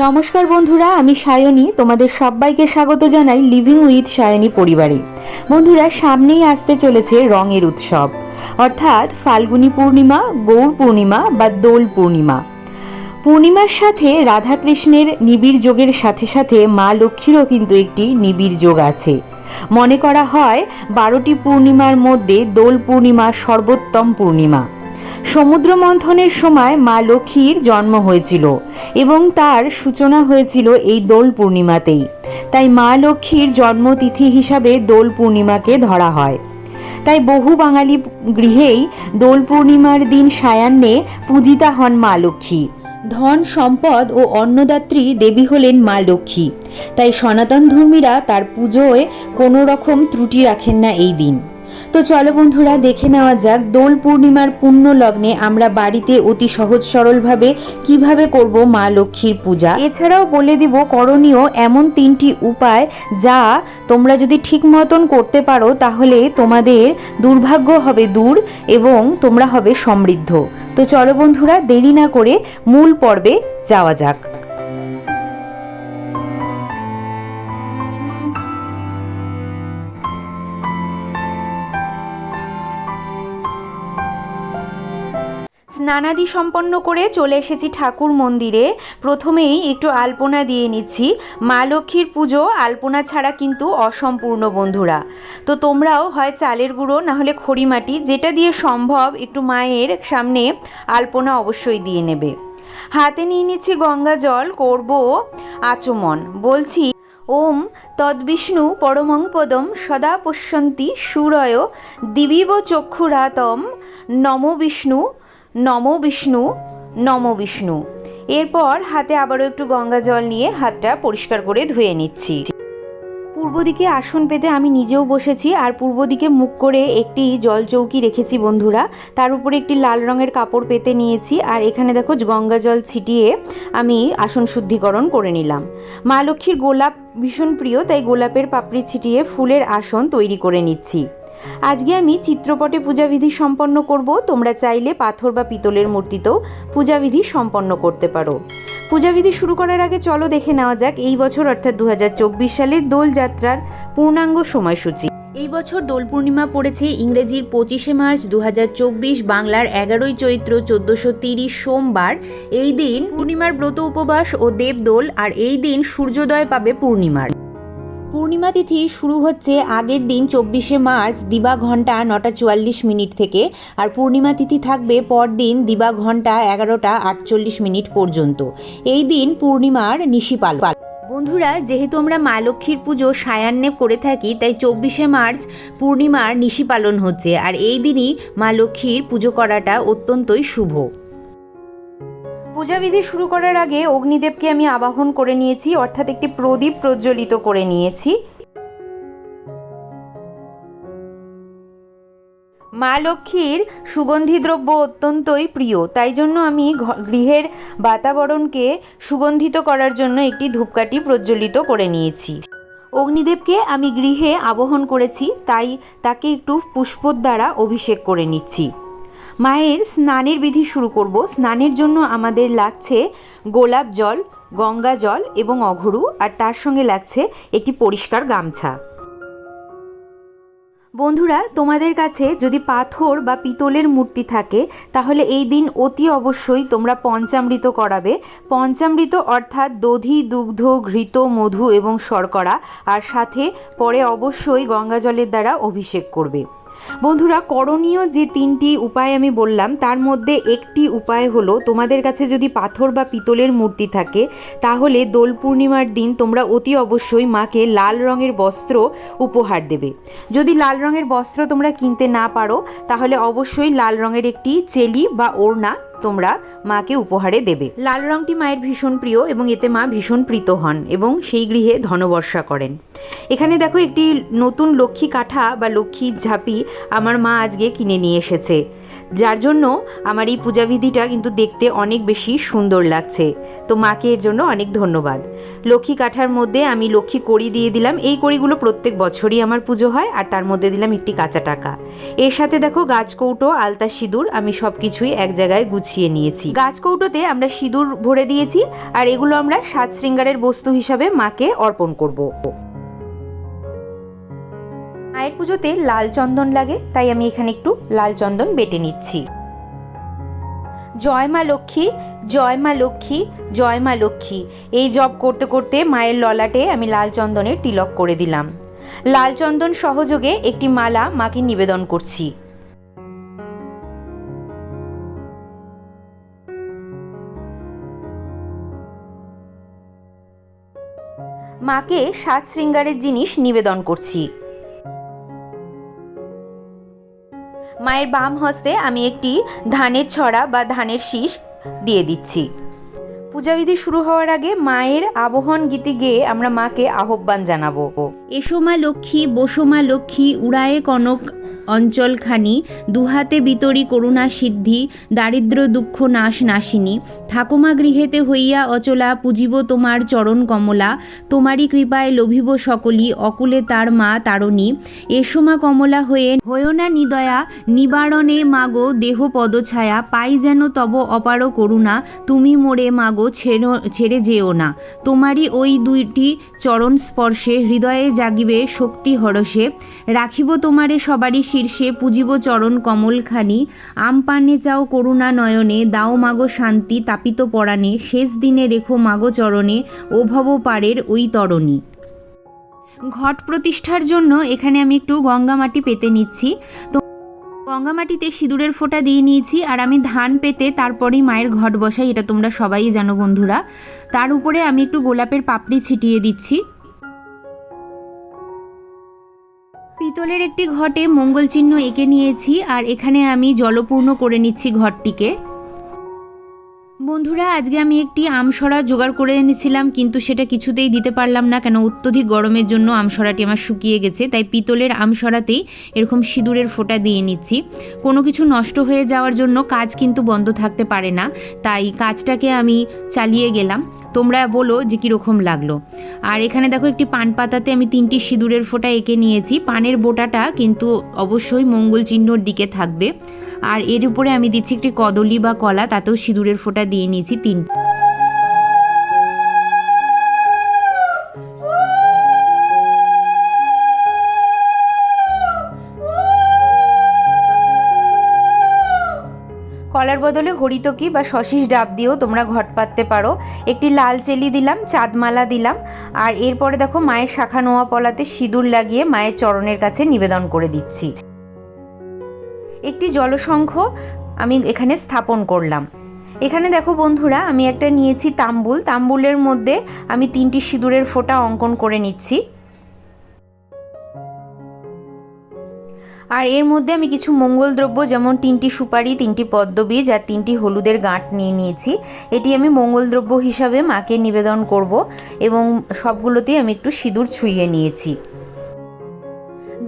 নমস্কার বন্ধুরা, আমি সায়নী। তোমাদের সবাইকে স্বাগত জানাই লিভিং উইথ সায়নী পরিবারে। বন্ধুরা, সামনেই আসতে চলেছে রঙের উৎসব, অর্থাৎ ফাল্গুনী পূর্ণিমা, গৌর পূর্ণিমা বা দোল পূর্ণিমা। পূর্ণিমার সাথে রাধাকৃষ্ণের নিবিড় যোগের সাথে সাথে মা লক্ষ্মীরও কিন্তু একটি নিবিড় যোগ আছে। মনে করা হয় 12টি পূর্ণিমার মধ্যে দোল পূর্ণিমা সর্বোত্তম পূর্ণিমা। সমুদ্র মন্থনের সময় মা লক্ষ্মীর জন্ম হয়েছিল এবং তার সূচনা হয়েছিল এই দোল পূর্ণিমাতেই। তাই মা লক্ষ্মীর জন্মতিথি হিসাবে দোল পূর্ণিমাকে ধরা হয়। তাই বহু বাঙালি গৃহেই দোল পূর্ণিমার দিন সায়ান্নে পূজিতা হন মা লক্ষ্মী। ধন সম্পদ ও অন্নদাত্রী দেবী হলেন মা লক্ষ্মী। তাই সনাতন ধর্মীরা তার পুজোয় কোনো রকম ত্রুটি রাখেন না এই দিন। তো চলো বন্ধুরা, দেখে নেওয়া যাক দোল পূর্ণিমার পুণ্য লগ্নে আমরা বাড়িতে অতি সহজ সরলভাবে কিভাবে করব মা লক্ষ্মীর পূজা। এছাড়াও বলে দিব করণীয় এমন 3টি উপায় যা তোমরা যদি ঠিক মতন করতে পারো তাহলে তোমাদের দুর্ভাগ্য হবে দূর এবং তোমরা হবে সমৃদ্ধ। তো চলো বন্ধুরা, দেরি না করে মূল পর্বে যাওয়া যাক। স্নানাদি সম্পন্ন করে চলে এসেছি ঠাকুর মন্দিরে। প্রথমেই একটু আলপনা দিয়ে নিচ্ছি। মা লক্ষ্মীর পুজো আলপনা ছাড়া কিন্তু অসম্পূর্ণ বন্ধুরা। তো তোমরাও হয় চালের গুঁড়ো না হলে খড়িমাটি, যেটা দিয়ে সম্ভব একটু মায়ের সামনে আলপনা অবশ্যই দিয়ে নেবে। হাতে নিয়ে নিচ্ছি গঙ্গা জল, করব আচমন। বলছি ওম তদ্বিষ্ণু পরমং পদম সদা পশ্যন্তি সুরয় দিবিব চক্ষুরাতম নমো বিষ্ণু নমো বিষ্ণু নমো বিষ্ণু। এরপর হাতে আবারও একটু গঙ্গা জল নিয়ে হাতটা পরিষ্কার করে ধুয়ে নিচ্ছি। পূর্ব দিকে আসন পেতে আমি নিজেও বসেছি, আর পূর্ব দিকে মুখ করে একটি জল চৌকি রেখেছি বন্ধুরা। তার উপরে একটি লাল রঙের কাপড় পেতে নিয়েছি, আর এখানে দেখো গঙ্গা জল ছিটিয়ে আমি আসন শুদ্ধিকরণ করে নিলাম। মা লক্ষ্মীর গোলাপ ভীষণ প্রিয়, তাই গোলাপের পাপড়ি ছিটিয়ে ফুলের আসন তৈরি করে নিচ্ছি। আজকে আমি চিত্রপটে পূজাবিধি সম্পন্ন করব। তোমরা চাইলে পাথর বা পিতলের মূর্তিতেও পূজাবিধি সম্পন্ন করতে পারো। পূজাবিধি শুরু করার আগে চলো দেখে নেওয়া যাক এই বছর অর্থাৎ 2024 সালের দোলযাত্রার পূর্ণাঙ্গ সময়সূচি। এই বছর দোল পূর্ণিমা পড়েছে ইংরেজির 25শে মার্চ 2024, বাংলার 11ই চৈত্র 1430 সোমবার। এই দিন পূর্ণিমার ব্রত উপবাস ও দেবদোল, আর এই দিন সূর্যোদয় পাবে পূর্ণিমার। পূর্ণিমা তিথি শুরু হচ্ছে আগের দিন 24শে মার্চ দিবা ঘন্টা 9টা 44 মিনিট থেকে, আর পূর্ণিমা তিথি থাকবে পরদিন দিবা ঘন্টা 11টা 48 মিনিট পর্যন্ত। এই দিন পূর্ণিমার নিশিপাল। বন্ধুরা, যেহেতু আমরা মা লক্ষ্মীর পুজো সায়ান্নে করে থাকি, তাই 24শে মার্চ পূর্ণিমার নিশি পালন হচ্ছে, আর এই দিনই মা লক্ষ্মীর পুজো করাটা অত্যন্তই শুভ। পূজাবিধি শুরু করার আগে অগ্নিদেবকে আমি আবাহন করে নিয়েছি, অর্থাৎ একটি প্রদীপ প্রজ্বলিত করে নিয়েছি। মা লক্ষ্মীর সুগন্ধি দ্রব্য অত্যন্তই প্রিয়, তাই জন্য আমি গৃহের বাতাবরণকে সুগন্ধিত করার জন্য একটি ধূপকাঠি প্রজ্বলিত করে নিয়েছি। অগ্নিদেবকে আমি গৃহে আবাহন করেছি, তাই তাকে একটু পুষ্পর দ্বারা অভিষেক করে নিচ্ছি। মায়ের স্নানের বিধি শুরু করব। স্নানের জন্য আমাদের লাগছে গোলাপ জল, গঙ্গা জল এবং অঘরু, আর তার সঙ্গে লাগছে একটি পরিষ্কার গামছা। বন্ধুরা, তোমাদের কাছে যদি পাথর বা পিতলের মূর্তি থাকে তাহলে এই দিন অতি অবশ্যই তোমরা পঞ্চামৃত করাবে। পঞ্চামৃত অর্থাৎ দধি, দুগ্ধ, ঘৃত, মধু এবং শর্করা, আর সাথে পরে অবশ্যই গঙ্গা জলের দ্বারা অভিষেক করবে। বন্ধুরা, করণীয় যে 3টি উপায় আমি বললাম তার মধ্যে একটি উপায় হলো, তোমাদের কাছে যদি পাথর বা পিতলের মূর্তি থাকে তাহলে দোল পূর্ণিমার দিন তোমরা অতি অবশ্যই মাকে লাল রঙের বস্ত্র উপহার দেবে। যদি লাল রঙের বস্ত্র তোমরা কিনতে না পারো তাহলে অবশ্যই লাল রঙের একটি চেলি বা ওড়না তোমরা মাকে উপহারে দেবে। লাল রঙটি মায়ের ভীষণ প্রিয় এবং এতে মা ভীষণ প্রীত হন এবং সেই গৃহে ধনবর্ষা করেন। এখানে দেখো একটি নতুন লক্ষ্মী কাঠা বা লক্ষ্মী ঝাঁপি আমার মা আজকে কিনে নিয়ে এসেছে। যার জন্য আমার এই পূজাবিধিটা কিন্তু দেখতে অনেক বেশি সুন্দর লাগছে। তো মাকে এর জন্য অনেক ধন্যবাদ। লক্ষ্মী কাঠার মধ্যে আমি লক্ষ্মী কড়ি দিয়ে দিলাম। এই কড়িগুলো প্রত্যেক বছরই আমার পুজো হয়, আর তার মধ্যে দিলাম একটি কাঁচা টাকা। এর সাথে দেখো গাছকৌটো, আলতা, সিঁদুর আমি সব কিছুই এক জায়গায় গুছিয়ে নিয়েছি। গাছকৌটোতে আমরা সিঁদুর ভরে দিয়েছি, আর এগুলো আমরা সাজ শৃঙ্গারের বস্তু হিসাবে মাকে অর্পণ করব। মায়ের পুজোতে লাল চন্দন লাগে, তাই আমি এখানে একটু লাল চন্দন বেটে নিচ্ছি। জয় মা লক্ষ্মী, জয় মা লক্ষ্মী, জয় মা লক্ষ্মী, এই জপ করতে করতে মায়ের ললাটে আমি লাল চন্দনের তিলক করে দিলাম। লাল চন্দন সহযোগে একটি মালা মাকে নিবেদন করছি। মাকে সাজ শৃঙ্গারের জিনিস নিবেদন করছি। মায়ের বাম হস্তে আমি একটি ধানের ছড়া বা ধানের শীষ দিয়ে দিচ্ছি। পূজাবিধি শুরু হওয়ার আগে মায়ের আবাহন গীতি গেয়ে আমরা মাকে আহ্বান জানাবো। এসো মা লক্ষ্মী, বসো মা লক্ষ্মী, উড়ায়ে কনক অঞ্চলখানি, দুহাতে বিতরি করুণা সিদ্ধি, দারিদ্র দুঃখ নাশ নাশিনী, ঠাকুমা গৃহেতে হইয়া অচলা, পুজিব তোমার চরণ কমলা, তোমারই কৃপায় লোভিব সকলি, অকুলে তার মা তারণী, এসো মা কমলা হয়ে হয়েও না নিদয়া, নিবারণে মাগো দেহ পদছায়া, পাই যেন তব অপার করুণা, তুমি মোরে মাগো ছেড়ে যেও না, তোমারই ওই দুইটি চরণ স্পর্শে হৃদয়ে জাগিবে শক্তি হরষে, রাখিব তোমারে সবারই শীর্ষে, পুজিব চরণ কমলখানি, আমপানে চাও করুণা নয়নে, দাও মাগো শান্তি তাপিত পরাণে, শেষ দিনে রেখো মাগো চরণে, ও ভব পারের ওই তরণী। ঘট প্রতিষ্ঠার জন্য এখানে আমি একটু গঙ্গা মাটি পেতে নিচ্ছি। তো গঙ্গা মাটিতে সিঁদুরের ফোঁটা দিয়ে নিয়েছি, আর আমি ধান পেতে তারপরেই মায়ের ঘট বসাই, এটা তোমরা সবাই জানো বন্ধুরা। তার উপরে আমি একটু গোলাপের পাপড়ি ছিটিয়ে দিচ্ছি। পিতলের একটি ঘটে মঙ্গল চিহ্ন এঁকে নিয়েছি, আর এখানে আমি জলপূর্ণ করে নিচ্ছি ঘরটিকে। বন্ধুরা, আজকে আমি একটি আমসরা জোগাড় করে এনেছিলাম, কিন্তু সেটা কিছুতেই দিতে পারলাম না, কেন অত্যধিক গরমের জন্য আমসরাটি আমার শুকিয়ে গেছে। তাই পিতলের আমসরাতেই এরকম সিঁদুরের ফোঁটা দিয়ে নিচ্ছি। কোনো কিছু নষ্ট হয়ে যাওয়ার জন্য কাজ কিন্তু বন্ধ থাকতে পারে না, তাই কাজটাকে আমি চালিয়ে গেলাম। তোমরা বলো যে কীরকম লাগলো। আর এখানে দেখো একটি পান পাতাতে আমি 3টি সিঁদুরের ফোঁটা এঁকে নিয়েছি। পানের বোটাটা কিন্তু অবশ্যই মঙ্গল চিহ্নর দিকে থাকবে। আর এর উপরে আমি দিচ্ছি একটি কদলী বা কলা, তাতেও সিঁদুরের ফোঁটা দিয়ে নিয়েছি 3। কলার বদলে হরিতকি বা শশীষ ডাব দিয়েও তোমরা ঘট পাততে পারো। একটি লাল চেলি দিলাম, চাঁদমালা দিলাম, আর এরপরে দেখো মায়ের শাখা নোয়া পলাতে সিঁদুর লাগিয়ে মায়ের চরণের কাছে নিবেদন করে দিচ্ছি। একটি জলশঙ্খ আমি এখানে স্থাপন করলাম। এখানে দেখো বন্ধুরা, আমি একটা নিয়েছি তাম্বুল। তাম্বুলের মধ্যে আমি 3টি সিঁদুরের ফোঁটা অঙ্কন করে নিচ্ছি। আর এর মধ্যে আমি কিছু মঙ্গল দ্রব্য, যেমন 3টি সুপারি, 3টি পদ্মবীজ আর 3টি হলুদের গাঁট নিয়ে নিয়েছি। এটি আমি মঙ্গল দ্রব্য হিসাবে মাকে নিবেদন করব, এবং সবগুলোতেই আমি একটু সিঁদুর ছুঁয়ে নিয়েছি।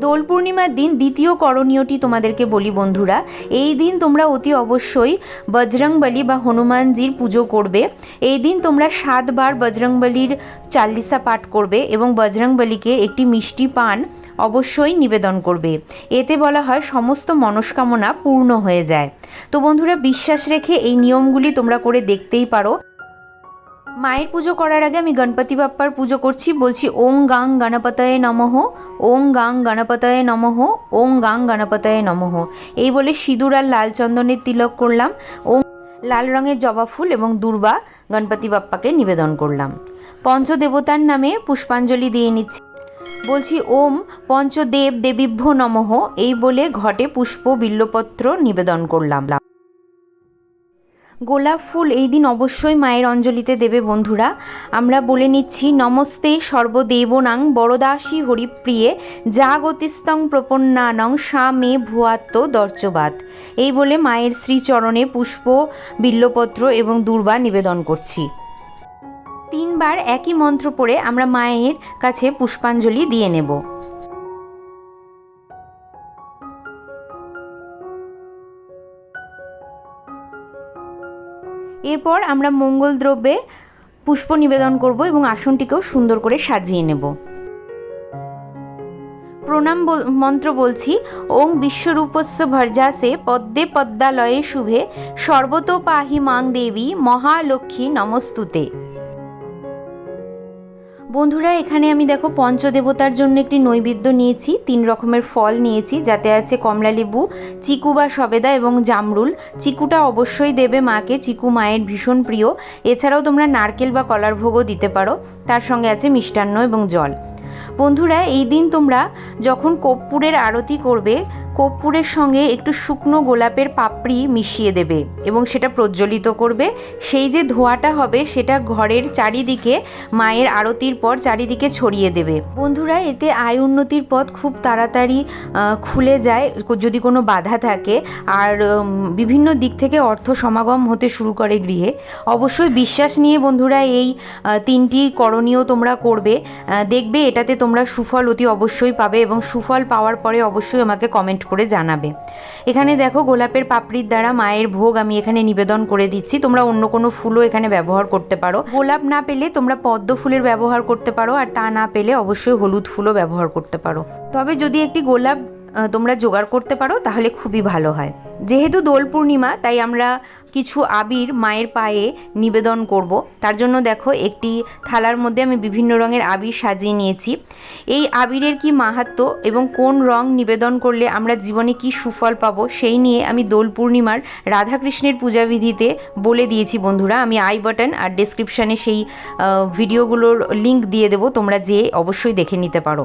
দোল পূর্ণিমার দিন দ্বিতীয় করণীয়টি তোমাদেরকে বলি বন্ধুরা। এই দিন তোমরা অতি অবশ্যই বজরংবলী বা হনুমানজির পুজো করবে। এই দিন তোমরা 7 বার বজরংবলীর চাল্লিশা পাঠ করবে, এবং বজরংবলীকে একটি মিষ্টি পান অবশ্যই নিবেদন করবে। এতে বলা হয় সমস্ত মনস্কামনা পূর্ণ হয়ে যায়। তো বন্ধুরা, বিশ্বাস রেখে এই নিয়মগুলি তোমরা করে দেখতেই পারো। মায়ের পুজো করার আগে আমি গণপতি বাপ্পার পুজো করছি। বলছি ওং গাং গণপতয়ে নমঃ, ওং গাং গণপতয়ে নমঃ, ওং গাং গণপতয়ে নমঃ। এই বলে সিঁদুর আর লাল চন্দনের তিলক করলাম। ওং লাল রঙের জবা ফুল এবং দূর্বা গণপতি বাপ্পাকে নিবেদন করলাম। পঞ্চদেবতার নামে পুষ্পাঞ্জলি দিয়ে নিচ্ছি। বলছি ওম পঞ্চদেব দেবীভ্য নমঃ, এই বলে ঘটে পুষ্প বিল্লপত্র নিবেদন করলাম। গোলাপ ফুল এই দিন অবশ্যই মায়ের অঞ্জলিতে দেবে বন্ধুরা। আমরা বলে নিচ্ছি নমস্তে সর্বদেবনাং বরদাসী হরিপ্রিয়ে জাগতিস্তং প্রপন্নানং সা মে ভুয়াত্ম দর্চবাত। এই বলে মায়ের শ্রীচরণে পুষ্প বিল্লপত্র এবং দূর্বা নিবেদন করছি। 3 বার একই মন্ত্র পড়ে আমরা মায়ের কাছে পুষ্পাঞ্জলি দিয়ে নেব। এরপর আমরা মঙ্গল দ্রব্যে পুষ্প নিবেদন করব এবং আসনটিকেও সুন্দর করে সাজিয়ে নেব। প্রণাম মন্ত্র বলছি। ওং বিশ্বরূপস্য ভর্জাসে পদ্মে পদ্মালয়ে শুভে সর্বতো পাহি মাং দেবী মহালক্ষ্মী নমস্তুতে। বন্ধুরা, এখানে আমি দেখো পঞ্চদেবতার জন্য একটি নৈবেদ্য নিয়েছি। 3 রকমের ফল নিয়েছি, যাতে আছে কমলালেবু, চিকু বা সবেদা এবং জামরুল। চিকুটা অবশ্যই দেবে মাকে, চিকু মায়ের ভীষণ প্রিয়। এছাড়াও তোমরা নারকেল বা কলার ভোগও দিতে পারো। তার সঙ্গে আছে মিষ্টান্ন এবং জল। বন্ধুরা, এই দিন তোমরা যখন কর্পূরের আরতি করবে, কর্পূরের সঙ্গে একটু শুকনো গোলাপের পাপড়ি মিশিয়ে দেবে এবং সেটা প্রজ্বলিত করবে। সেই যে ধোঁয়াটা হবে সেটা ঘরের চারিদিকে মায়ের আরতির পর চারিদিকে ছড়িয়ে দেবে। বন্ধুরা, এতে আয় উন্নতির পথ খুব তাড়াতাড়ি খুলে যায় যদি কোনো বাধা থাকে, আর বিভিন্ন দিক থেকে অর্থ সমাগম হতে শুরু করে গৃহে। অবশ্যই বিশ্বাস নিয়ে বন্ধুরা এই 3টি করণীয় তোমরা করবে, দেখবে এটাতে তোমরা সুফল অতি অবশ্যই পাবে এবং সুফল পাওয়ার পরে অবশ্যই আমাকে কমেন্ট করে জানাবে। এখানে দেখো গোলাপের পাপড়ির দ্বারা মায়ের ভোগ আমি এখানে নিবেদন করে দিচ্ছি। তোমরা অন্য কোনো ফুলও এখানে ব্যবহার করতে পারো। গোলাপ না পেলে তোমরা পদ্ম ফুলের ব্যবহার করতে পারো, আর তা না পেলে অবশ্যই হলুদ ফুলও ব্যবহার করতে পারো। তবে যদি একটি গোলাপ তোমরা জোগাড় করতে পারো তাহলে খুবই ভালো হয়। যেহেতু দোল পূর্ণিমা, তাই আমরা কিছু আবির মায়ের পায়ে নিবেদন করব। তার জন্য দেখো একটি থালার মধ্যে আমি বিভিন্ন রঙের আবির সাজিয়ে নিয়েছি। এই আবিরের কি মাহাত্ম্য এবং কোন রং নিবেদন করলে আমরা জীবনে কি সুফল পাবো সেই নিয়ে আমি দোল পূর্ণিমার রাধাকৃষ্ণের পূজাবিধিতে বলে দিয়েছি বন্ধুরা। আমি আই বাটন আর ডেসক্রিপশানে সেই ভিডিওগুলোর লিঙ্ক দিয়ে দেবো, তোমরা যেয়ে অবশ্যই দেখে নিতে পারো।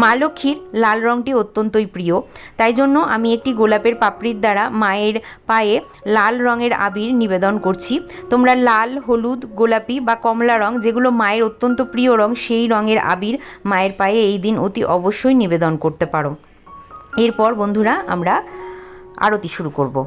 মা লক্ষ্মীর লাল রঙটি অত্যন্তই প্রিয়, তাই জন্য আমি একটি গোলাপের পাপড়ির দ্বারা মায়ের পায়ে লাল রঙের আবির নিবেদন করছি। তোমরা লাল, হলুদ, গোলাপি বা কমলা রং, যেগুলো মায়ের অত্যন্ত প্রিয় রং, সেই রঙের আবির মায়ের পায়ে এই দিন অতি অবশ্যই নিবেদন করতে পারো। এরপর বন্ধুরা আমরা আরতি শুরু করব।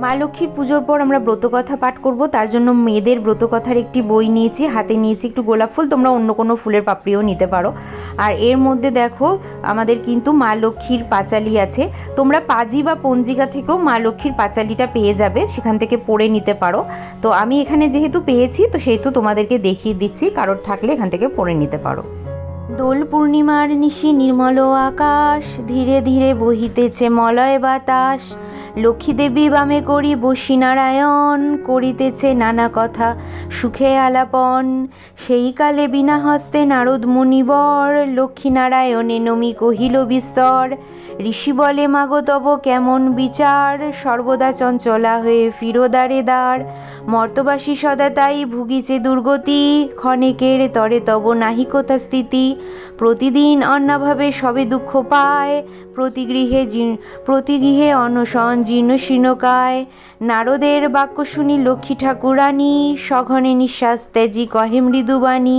মা লক্ষ্মীর পুজোর পর আমরা ব্রতকথা পাঠ করব। তার জন্য মেয়েদের ব্রতকথার একটি বই নিয়েছি, হাতে নিয়েছি একটু গোলাপ ফুল, তোমরা অন্য কোনো ফুলের পাপড়িও নিতে পারো। আর এর মধ্যে দেখো আমাদের কিন্তু মা লক্ষ্মীর পাঁচালি আছে। তোমরা পাজি বা পঞ্জিকা থেকেও মা লক্ষ্মীর পাঁচালিটা পেয়ে যাবে, সেখান থেকে পড়ে নিতে পারো। তো আমি এখানে যেহেতু পেয়েছি তো সেহেতু তোমাদেরকে দেখিয়ে দিচ্ছি, কারোর থাকলে এখান থেকে পড়ে নিতে পারো। দোল পূর্ণিমার নিশি নির্মল আকাশ, ধীরে ধীরে বহিতেছে মলয় বাতাস। লক্ষ্মী দেবী বামে করি বসি নারায়ণ, করিতেছে নানা কথা সুখে আলাপন। সেই কালে বিনা হস্তে নারদ মুনিবর, লক্ষ্মীনারায়ণে নমি কহিল বিস্তর। ঋষি বলে মাগো তব কেমন বিচার, সর্বদা চঞ্চলা হয়ে ফিরো দ্বারে দ্বার। মর্তবাসী সদা তাই ভুগিছে দুর্গতি, ক্ষণেকের তরে তব নাহি কোথা স্থিতি। প্রতিদিন অন্যভাবে সবে দুঃখ পায়, প্রতি গৃহে অনশন জীর্ণ শীর্ণকায়। নারদের বাক্য শুনি লক্ষ্মী ঠাকুরানী, সঘনে নিঃশ্বাস ত্যাজি কহে মৃদুবাণী।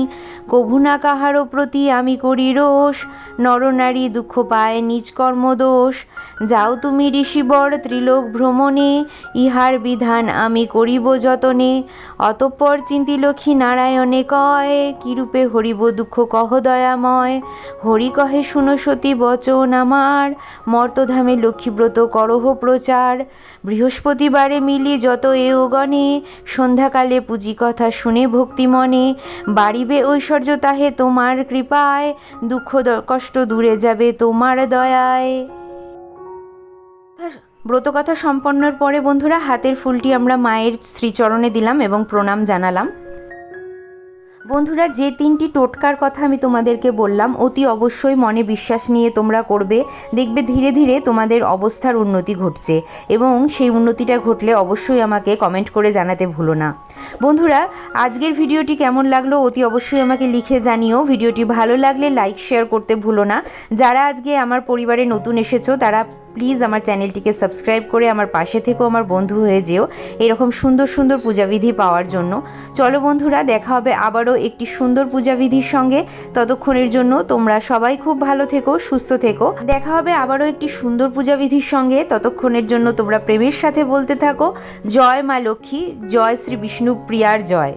কভু না কাহারও প্রতি আমি করি রোষ, নরনারী দুঃখ পায় নিজ কর্মদোষ। যাও তুমি ঋষিবর ত্রিলোক ভ্রমণে, ইহার বিধান আমি করিব যতনে। অতঃপর চিন্তি লক্ষ্মী নারায়ণে কয়, কিরূপে হরিব দুঃখ কহ দয়াময়। হরি কহে শুনো সতী বচন আমার, মর্তধামে লক্ষ্মীব্রত করহ প্রচার। বৃহস্পতিবারে মিলি যত এও গণে, সন্ধ্যাকালে পুঁজি কথা শুনে ভক্তি মনে। বাড়িবে ঐশ্বর্য তাহে তোমার কৃপায়, দুঃখ কষ্ট দূরে যাবে তোমার দয়ায়। ব্রতকথা সম্পন্নের পরে বন্ধুরা হাতের ফুলটি আমরা মায়ের শ্রীচরণে দিলাম এবং প্রণাম জানালাম। বন্ধুরা, যে 3টি টোটকার কথা আমি তোমাদেরকে বললাম অতি অবশ্যই মনে বিশ্বাস নিয়ে তোমরা করবে, দেখবে ধীরে ধীরে তোমাদের অবস্থার উন্নতি ঘটছে এবং সেই উন্নতিটা ঘটলে অবশ্যই আমাকে কমেন্ট করে জানাতে ভুলো না। বন্ধুরা, আজকের ভিডিওটি কেমন লাগলো অতি অবশ্যই আমাকে লিখে জানিও। ভিডিওটি ভালো লাগলে লাইক শেয়ার করতে ভুলো না। যারা আজকে আমার পরিবারে নতুন এসেছো তারা প্লিজ আমার চ্যানেলটিকে সাবস্ক্রাইব করে আমার পাশে থেকেও আমার বন্ধু হয়ে যেও এরকম সুন্দর সুন্দর পূজাবিধি পাওয়ার জন্য। চলো বন্ধুরা, দেখা হবে আবারও একটি সুন্দর পূজাবিধির সঙ্গে। ততক্ষণের জন্য তোমরা সবাই খুব ভালো থেকো, সুস্থ থেকো। দেখা হবে আবারও একটি সুন্দর পূজাবিধির সঙ্গে। ততক্ষণের জন্য তোমরা প্রেমের সাথে বলতে থাকো জয় মা লক্ষ্মী, জয় শ্রী বিষ্ণু প্রিয়ার জয়।